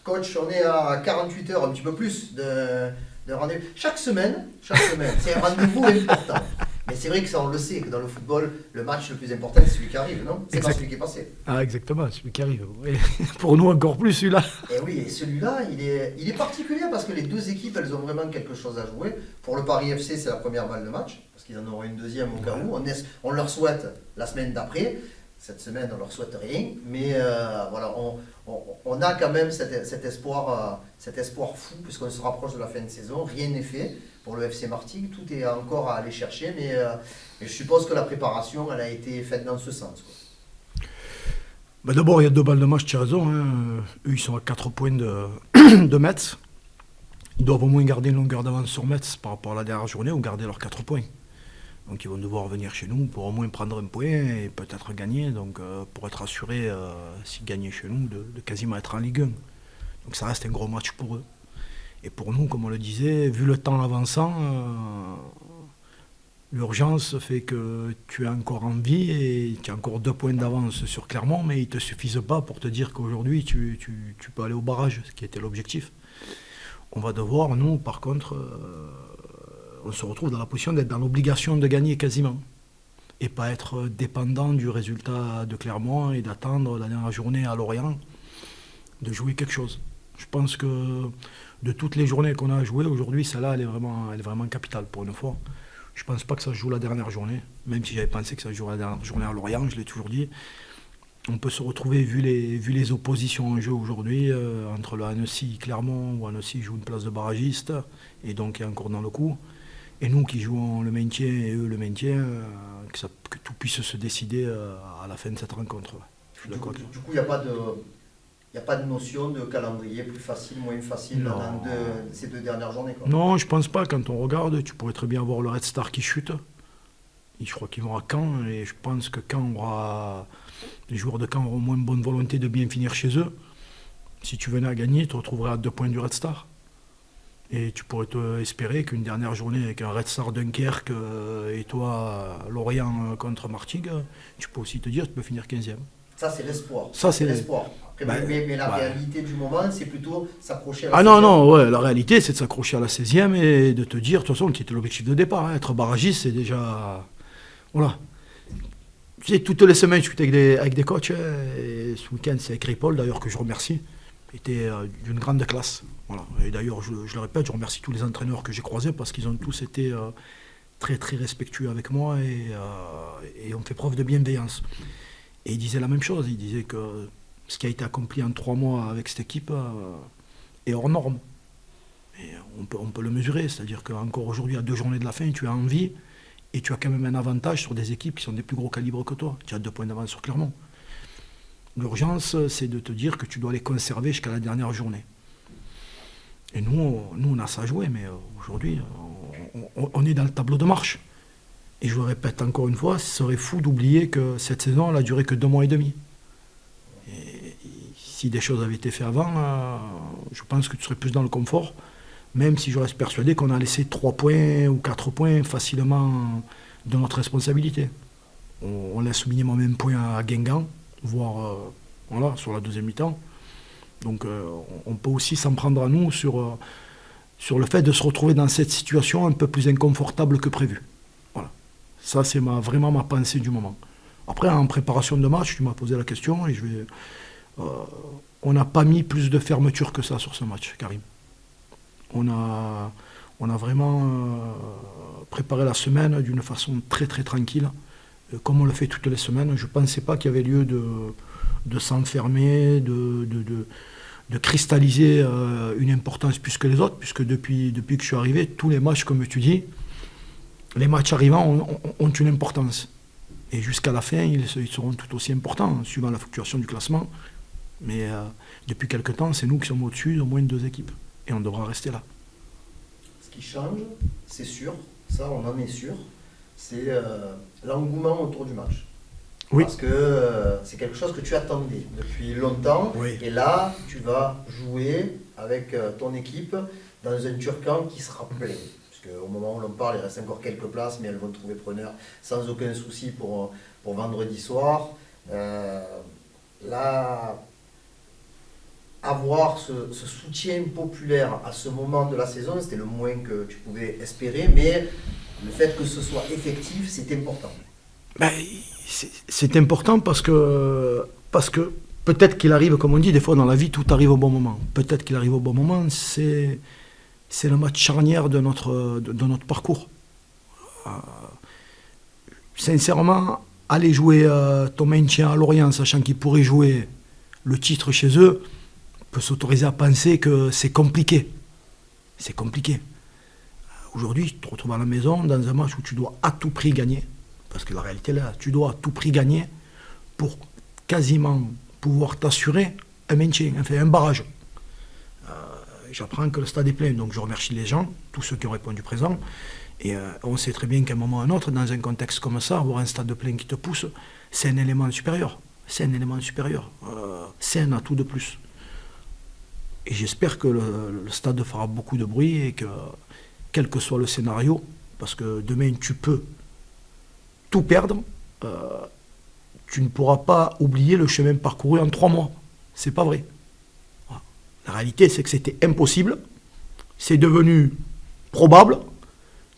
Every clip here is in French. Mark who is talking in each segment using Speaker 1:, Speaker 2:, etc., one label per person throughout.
Speaker 1: Coach, on est à 48 heures, un petit peu plus de rendez-vous. Chaque semaine, c'est un rendez-vous important. Mais c'est vrai que ça, on le sait, que dans le football, le match le plus important, c'est celui qui arrive, non? C'est pas celui qui est passé.
Speaker 2: Ah, exactement, celui qui arrive. Et pour nous, encore plus celui-là.
Speaker 1: Et oui, et celui-là, il est particulier parce que les deux équipes, elles ont vraiment quelque chose à jouer. Pour le Paris FC, c'est la première balle de match, parce qu'ils en auront une deuxième au cas où. On leur souhaite la semaine d'après. Cette semaine, on leur souhaite rien. Mais voilà, on a quand même cet espoir fou, puisqu'on se rapproche de la fin de saison. Rien n'est fait pour le FC Martigues. Tout est encore à aller chercher, mais je suppose que la préparation, elle a été faite dans ce sens, quoi.
Speaker 2: Bah d'abord, il y a 2 balles de match, tu as raison. Eux, ils sont à 4 points de Metz. Ils doivent au moins garder une longueur d'avance sur Metz par rapport à la dernière journée ou garder leurs 4 points. Donc ils vont devoir venir chez nous pour au moins prendre un point et peut-être gagner. Donc pour être assuré, s'ils gagnaient chez nous, de quasiment être en Ligue 1. Donc ça reste un gros match pour eux. Et pour nous, comme on le disait, vu le temps avançant, l'urgence fait que tu es encore en vie et tu as encore 2 points d'avance sur Clermont, mais ils ne te suffisent pas pour te dire qu'aujourd'hui tu peux aller au barrage, ce qui était l'objectif. On va devoir, nous, par contre, on se retrouve dans la position d'être dans l'obligation de gagner quasiment. Et pas être dépendant du résultat de Clermont et d'attendre la dernière journée à Lorient de jouer quelque chose. Je pense que de toutes les journées qu'on a à jouer, aujourd'hui, celle-là, elle est vraiment capitale pour une fois. Je ne pense pas que ça se joue la dernière journée, même si j'avais pensé que ça se jouerait la dernière journée à Lorient, je l'ai toujours dit. On peut se retrouver, vu les oppositions en jeu aujourd'hui, entre le Annecy Clermont, où Annecy joue une place de barragiste, et donc est encore dans le coup, et nous qui jouons le maintien et eux le maintien, que tout puisse se décider à la fin de cette rencontre.
Speaker 1: Du coup, il n'y a pas de notion de calendrier plus facile, moins facile dans ces 2 dernières journées, quoi.
Speaker 2: Non, je pense pas. Quand on regarde, tu pourrais très bien voir le Red Star qui chute. Je crois qu'ils vont à Caen, et je pense que les joueurs de Caen auront moins bonne volonté de bien finir chez eux. Si tu venais à gagner, tu te retrouverais à 2 points du Red Star. Et tu pourrais espérer qu'une dernière journée avec un Red Star Dunkerque et toi, Lorient contre Martigues, tu peux aussi te dire que tu peux finir 15e.
Speaker 1: Ça, c'est l'espoir.
Speaker 2: Ça, c'est
Speaker 1: l'espoir. Mais la réalité du moment, c'est plutôt s'accrocher à la 16e.
Speaker 2: Ah non, ouais, la réalité, c'est de s'accrocher à la 16e et de te dire, de toute façon, qui était l'objectif de départ. Hein, être barragiste, c'est déjà... Voilà. Tu sais, toutes les semaines, je suis avec des coachs. Et ce week-end, c'est avec Ripoll, d'ailleurs, que je remercie. Il était d'une grande classe. Voilà. Et d'ailleurs, je le répète, je remercie tous les entraîneurs que j'ai croisés parce qu'ils ont tous été très, très respectueux avec moi et ont fait preuve de bienveillance. Et il disait la même chose. Il disait que ce qui a été accompli en 3 mois avec cette équipe est hors norme. Et on peut le mesurer. C'est-à-dire qu'encore aujourd'hui, à 2 journées de la fin, tu as envie et tu as quand même un avantage sur des équipes qui sont des plus gros calibres que toi. Tu as 2 points d'avance sur Clermont. L'urgence, c'est de te dire que tu dois les conserver jusqu'à la dernière journée. Et nous on a ça à jouer, mais aujourd'hui, on est dans le tableau de marche. Et je le répète encore une fois, ce serait fou d'oublier que cette saison, elle a duré que 2 mois et demi. Et si des choses avaient été faites avant, je pense que tu serais plus dans le confort, même si je reste persuadé qu'on a laissé 3 points ou 4 points facilement de notre responsabilité. On laisse au minimum 1 point à Guingamp, voire voilà, sur la 2e mi-temps. Donc on peut aussi s'en prendre à nous sur le fait de se retrouver dans cette situation un peu plus inconfortable que prévu. Voilà. Ça, c'est vraiment ma pensée du moment. Après, en préparation de match, tu m'as posé la question et on n'a pas mis plus de fermeture que ça sur ce match, Karim. On a vraiment préparé la semaine d'une façon très très tranquille, comme on le fait toutes les semaines. Je ne pensais pas qu'il y avait lieu de s'enfermer, de cristalliser une importance plus que les autres, puisque depuis que je suis arrivé, tous les matchs, comme tu dis, les matchs arrivants ont une importance. Et jusqu'à la fin, ils seront tout aussi importants, suivant la fluctuation du classement. Mais depuis quelque temps, c'est nous qui sommes au-dessus d'au moins 2 équipes. Et on devra rester là.
Speaker 1: Ce qui change, c'est sûr, ça on en est sûr, c'est l'engouement autour du match.
Speaker 2: Oui.
Speaker 1: Parce que c'est quelque chose que tu attendais depuis longtemps.
Speaker 2: Oui.
Speaker 1: Et là, tu vas jouer avec ton équipe dans un Turcan qui sera plein. Parce qu'au moment où l'on parle, il reste encore quelques places, mais elles vont trouver preneur sans aucun souci pour vendredi soir. Là, avoir ce soutien populaire à ce moment de la saison, c'était le moins que tu pouvais espérer, mais le fait que ce soit effectif, c'est important.
Speaker 2: Ben, c'est important parce que peut-être qu'il arrive, comme on dit, des fois dans la vie, tout arrive au bon moment. Peut-être qu'il arrive au bon moment, c'est le match charnière de notre parcours. Sincèrement, aller jouer ton maintien à Lorient, sachant qu'ils pourraient jouer le titre chez eux, peut s'autoriser à penser que c'est compliqué. C'est compliqué. Aujourd'hui, tu te retrouves à la maison dans un match où tu dois à tout prix gagner. Parce que la réalité est là, tu dois à tout prix gagner pour quasiment pouvoir t'assurer un maintien, enfin un barrage. J'apprends que le stade est plein, donc je remercie les gens, tous ceux qui ont répondu présent. Et on sait très bien qu'à un moment ou à un autre, dans un contexte comme ça, avoir un stade plein qui te pousse, c'est un élément supérieur. C'est un élément supérieur. C'est un atout de plus. Et j'espère que le stade fera beaucoup de bruit et que, quel que soit le scénario, parce que demain tu peux tout perdre, tu ne pourras pas oublier le chemin parcouru en 3 mois. C'est pas vrai. Voilà. La réalité, c'est que c'était impossible. C'est devenu probable,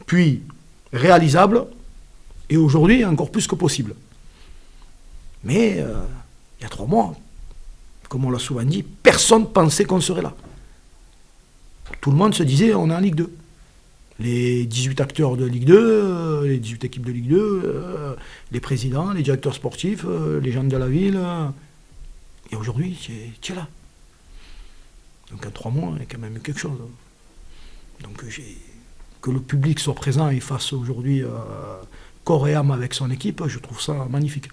Speaker 2: puis réalisable, et aujourd'hui encore plus que possible. Mais il y a 3 mois, comme on l'a souvent dit, personne ne pensait qu'on serait là. Tout le monde se disait on est en Ligue 2. Les 18 acteurs de Ligue 2, les 18 équipes de Ligue 2, les présidents, les directeurs sportifs, les gens de la ville. Et aujourd'hui, tu es là. Donc en 3 mois, il y a quand même eu quelque chose. Donc que le public soit présent et fasse aujourd'hui corps et âme avec son équipe, je trouve ça magnifique.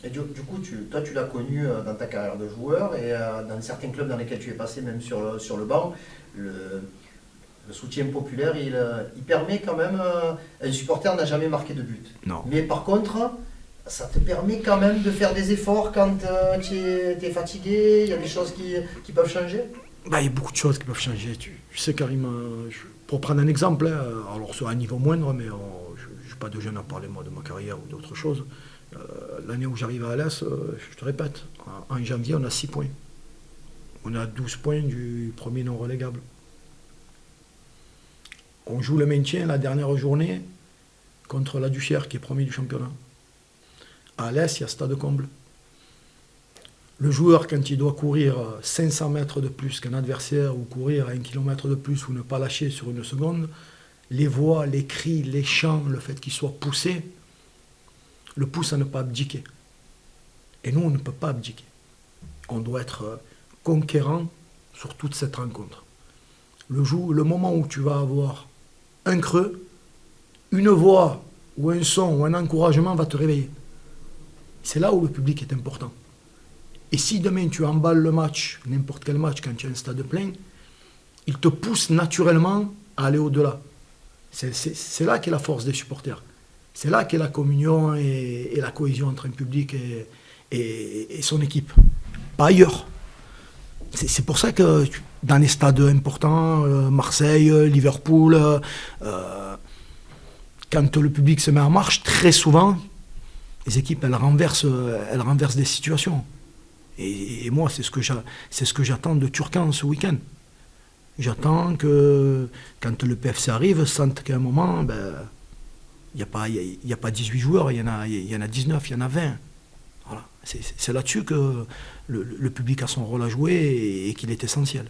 Speaker 1: Et du coup, toi, tu l'as connu dans ta carrière de joueur et dans certains clubs dans lesquels tu es passé, même sur le banc, le soutien populaire, il permet quand même... un supporter n'a jamais marqué de but.
Speaker 2: Non.
Speaker 1: Mais par contre, ça te permet quand même de faire des efforts quand tu es fatigué, il y a des choses qui peuvent changer.
Speaker 2: Il y a beaucoup de choses qui peuvent changer. Tu sais, Karim, pour prendre un exemple, alors sur un niveau moindre, mais je n'ai pas de gêne à parler moi de ma carrière ou d'autre chose. L'année où j'arrive à Alès, je te répète, en janvier, on a 6 points. On a 12 points du premier non relégable. On joue le maintien la dernière journée contre la Duchère, qui est premier du championnat. À Alès, il y a stade comble. Le joueur, quand il doit courir 500 mètres de plus qu'un adversaire, ou courir 1 kilomètre de plus, ou ne pas lâcher sur une seconde, les voix, les cris, les chants, le fait qu'il soit poussé, le pousse à ne pas abdiquer. Et nous, on ne peut pas abdiquer. On doit être conquérant sur toute cette rencontre. Le moment où tu vas avoir un creux, une voix ou un son ou un encouragement va te réveiller. C'est là où le public est important. Et si demain tu emballes le match, n'importe quel match, quand tu as un stade plein, il te pousse naturellement à aller au-delà. C'est là qu'est la force des supporters. C'est là qu'est la communion et la cohésion entre un public et son équipe. Pas ailleurs. C'est pour ça que dans les stades importants, Marseille, Liverpool, quand le public se met en marche, très souvent, les équipes, elles renversent des situations. Et moi, c'est ce que j'attends de Turcan ce week-end. J'attends que, quand le PFC arrive, sente qu'à un moment, il n'y a pas 18 joueurs, il y en a 19, il y en a 20. Voilà. C'est là-dessus que le public a son rôle à jouer et qu'il est essentiel.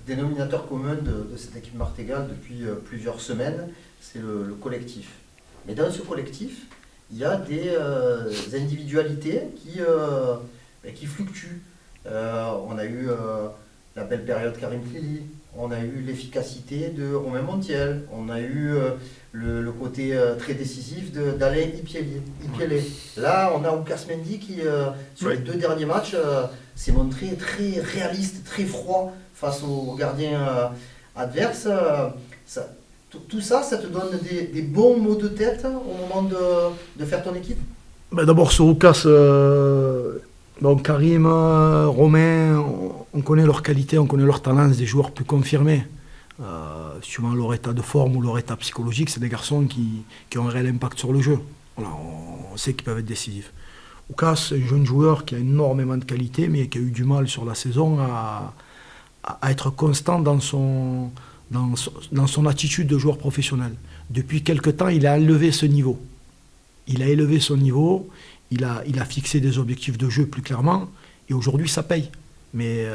Speaker 1: Le dénominateur commun de cette équipe martégale depuis plusieurs semaines, c'est le collectif. Mais dans ce collectif, il y a des individualités qui fluctuent. On a eu la belle période Karim Klili, on a eu l'efficacité de Romain Montiel, on a eu le côté très décisif d'Alain Ipiele. Là, on a Oukas Mendy qui, sur les 2 derniers matchs, s'est montré très réaliste, très froid face aux gardiens adverses. Tout ça, ça te donne des bons mots de tête au moment de faire ton équipe? D'abord,
Speaker 2: sur Oukas, Karim, Romain, on connaît leur qualité, on connaît leur talent, c'est des joueurs plus confirmés. Suivant leur état de forme ou leur état psychologique, c'est des garçons qui ont un réel impact sur le jeu. Voilà, on sait qu'ils peuvent être décisifs. Oukas, c'est un jeune joueur qui a énormément de qualité, mais qui a eu du mal sur la saison à être constant dans son attitude de joueur professionnel. Depuis quelque temps, il a élevé ce niveau. Il a élevé son niveau, il a fixé des objectifs de jeu plus clairement, et aujourd'hui ça paye. Mais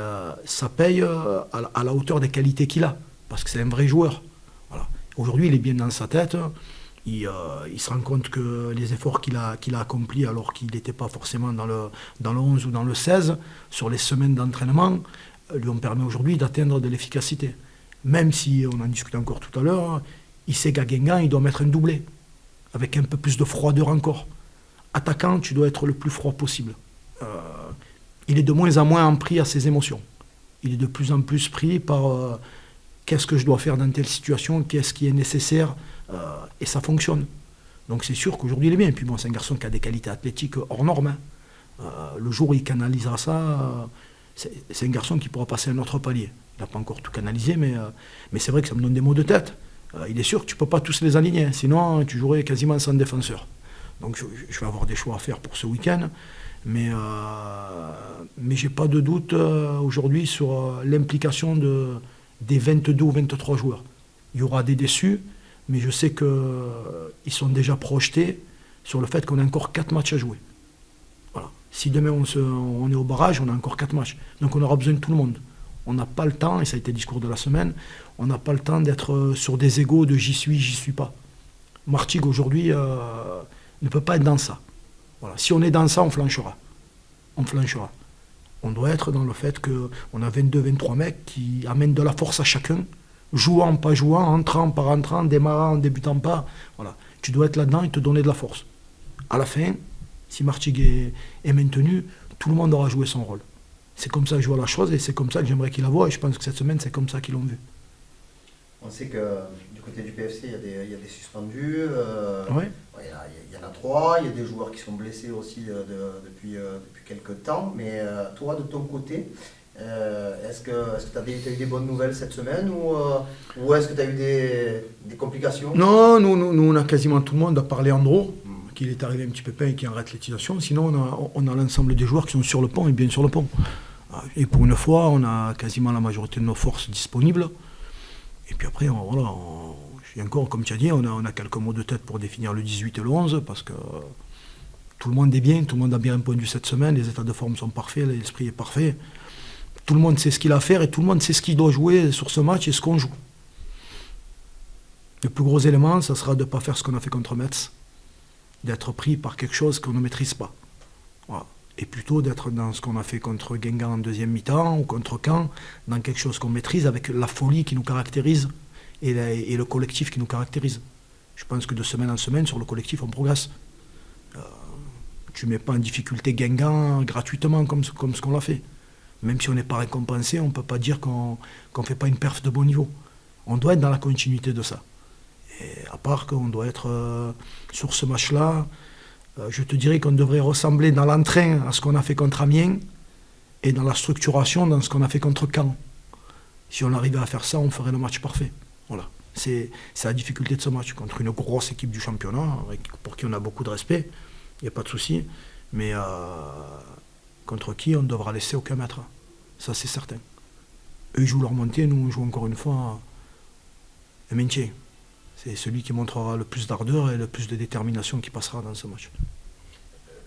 Speaker 2: ça paye à la hauteur des qualités qu'il a, parce que c'est un vrai joueur. Voilà. Aujourd'hui, il est bien dans sa tête, il se rend compte que les efforts qu'il a accomplis, alors qu'il n'était pas forcément dans le 11 ou dans le 16, sur les semaines d'entraînement, lui ont permis aujourd'hui d'atteindre de l'efficacité. Même si, on en discutait encore tout à l'heure, il sait qu'à Guingamp, il doit mettre un doublé, avec un peu plus de froideur encore. Attaquant, tu dois être le plus froid possible. Il est de moins en moins pris à ses émotions. Il est de plus en plus pris par qu'est-ce que je dois faire dans telle situation, qu'est-ce qui est nécessaire, et ça fonctionne. Donc c'est sûr qu'aujourd'hui il est bien. Et puis bon, c'est un garçon qui a des qualités athlétiques hors normes. Le jour où il canalisera ça, c'est un garçon qui pourra passer à un autre palier. Il n'a pas encore tout canalisé, mais c'est vrai que ça me donne des maux de tête. Il est sûr que tu ne peux pas tous les aligner, sinon tu jouerais quasiment sans défenseur. Donc je vais avoir des choix à faire pour ce week-end, mais je n'ai pas de doute aujourd'hui sur l'implication des 22 ou 23 joueurs. Il y aura des déçus, mais je sais qu'ils sont déjà projetés sur le fait qu'on a encore 4 matchs à jouer. Voilà. Si demain on est au barrage, on a encore 4 matchs. Donc on aura besoin de tout le monde. On n'a pas le temps, et ça a été le discours de la semaine, on n'a pas le temps d'être sur des égos de j'y suis pas. Martigues aujourd'hui ne peut pas être dans ça. Voilà. Si on est dans ça, on flanchera. On doit être dans le fait qu'on a 22-23 mecs qui amènent de la force à chacun, jouant, pas jouant, entrant, pas rentrant, démarrant, débutant pas. Voilà. Tu dois être là-dedans et te donner de la force. À la fin, si Martigues est maintenu, tout le monde aura joué son rôle. C'est comme ça que je vois la chose et c'est comme ça que j'aimerais qu'il la voie, et je pense que cette semaine, c'est comme ça qu'ils l'ont vu.
Speaker 1: On sait que du côté du PFC, il y a des suspendus.
Speaker 2: Oui.
Speaker 1: Il y en a 3. Il y a des joueurs qui sont blessés aussi depuis quelques temps. Mais toi, de ton côté, est-ce que tu as eu des bonnes nouvelles cette semaine ou est-ce que tu as eu des complications?
Speaker 2: Non, nous, on a quasiment tout le monde, à part Leandro, qu'il est arrivé un petit pépin et qui est en réathlétisation. Sinon, on a l'ensemble des joueurs qui sont sur le pont et bien sur le pont. Et pour une fois, on a quasiment la majorité de nos forces disponibles. Et puis après, encore, comme tu as dit, on a quelques mots de tête pour définir le 18 et le 11, parce que tout le monde est bien, tout le monde a bien répondu cette semaine, les états de forme sont parfaits, l'esprit est parfait. Tout le monde sait ce qu'il a à faire et tout le monde sait ce qu'il doit jouer sur ce match et ce qu'on joue. Le plus gros élément, ça sera de ne pas faire ce qu'on a fait contre Metz, d'être pris par quelque chose qu'on ne maîtrise pas. Voilà. Et plutôt d'être dans ce qu'on a fait contre Guingamp en deuxième mi-temps ou contre Caen, dans quelque chose qu'on maîtrise avec la folie qui nous caractérise et le collectif qui nous caractérise. Je pense que de semaine en semaine, sur le collectif, on progresse. Tu ne mets pas en difficulté Guingamp gratuitement comme ce qu'on l'a fait. Même si on n'est pas récompensé, on ne peut pas dire qu'on ne fait pas une perf de bon niveau. On doit être dans la continuité de ça. Et à part qu'on doit être sur ce match-là, je te dirais qu'on devrait ressembler dans l'entrain à ce qu'on a fait contre Amiens et dans la structuration dans ce qu'on a fait contre Caen. Si on arrivait à faire ça, on ferait le match parfait. Voilà. C'est la difficulté de ce match contre une grosse équipe du championnat, pour qui on a beaucoup de respect, il n'y a pas de souci, mais contre qui on ne devra laisser aucun mètre. Ça, c'est certain. Eux, ils jouent leur montée, nous, on joue encore une fois le maintien. C'est celui qui montrera le plus d'ardeur et le plus de détermination qui passera dans ce match.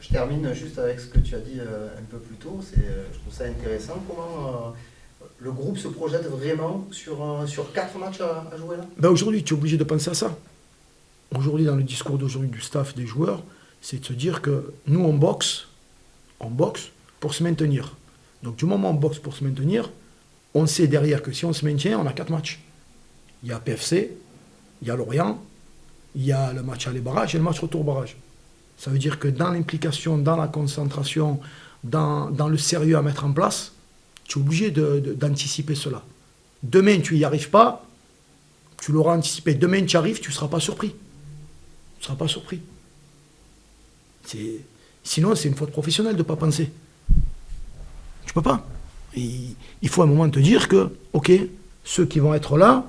Speaker 1: Je termine juste avec ce que tu as dit un peu plus tôt. Je trouve ça intéressant. Comment le groupe se projette vraiment sur 4 matchs à jouer là?
Speaker 2: Aujourd'hui, tu es obligé de penser à ça. Aujourd'hui, dans le discours d'aujourd'hui du staff, des joueurs, c'est de se dire que nous, on boxe pour se maintenir. Donc du moment où on boxe pour se maintenir, on sait derrière que si on se maintient, on a 4 matchs. Il y a PFC, il y a Lorient, il y a le match aller-barrage et le match retour-barrage. Ça veut dire que dans l'implication, dans la concentration, dans le sérieux à mettre en place, tu es obligé d'anticiper cela. Demain, tu n'y arrives pas, tu l'auras anticipé. Demain, tu y arrives, tu ne seras pas surpris. Tu ne seras pas surpris. Sinon, c'est une faute professionnelle de ne pas penser. Tu ne peux pas. Il faut à un moment te dire que, ok, ceux qui vont être là,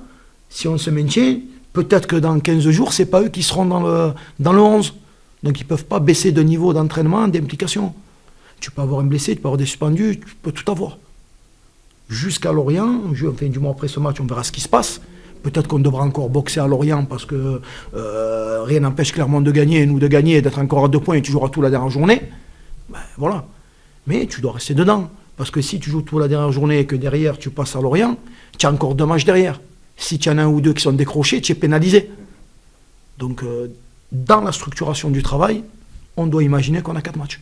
Speaker 2: si on se maintient, peut-être que dans 15 jours, ce n'est pas eux qui seront dans le 11. Donc ils ne peuvent pas baisser de niveau d'entraînement, d'implication. Tu peux avoir un blessé, tu peux avoir des suspendus, tu peux tout avoir. Jusqu'à Lorient, enfin, du moins après ce match, on verra ce qui se passe. Peut-être qu'on devra encore boxer à Lorient parce que rien n'empêche Clermont de gagner, nous de gagner, d'être encore à 2 points et tu joueras tout la dernière journée. Ben, voilà. Mais tu dois rester dedans. Parce que si tu joues tout la dernière journée et que derrière tu passes à Lorient, tu as encore 2 matchs derrière. Si tu en as un ou 2 qui sont décrochés, tu es pénalisé. Donc dans la structuration du travail, on doit imaginer qu'on a 4 matchs.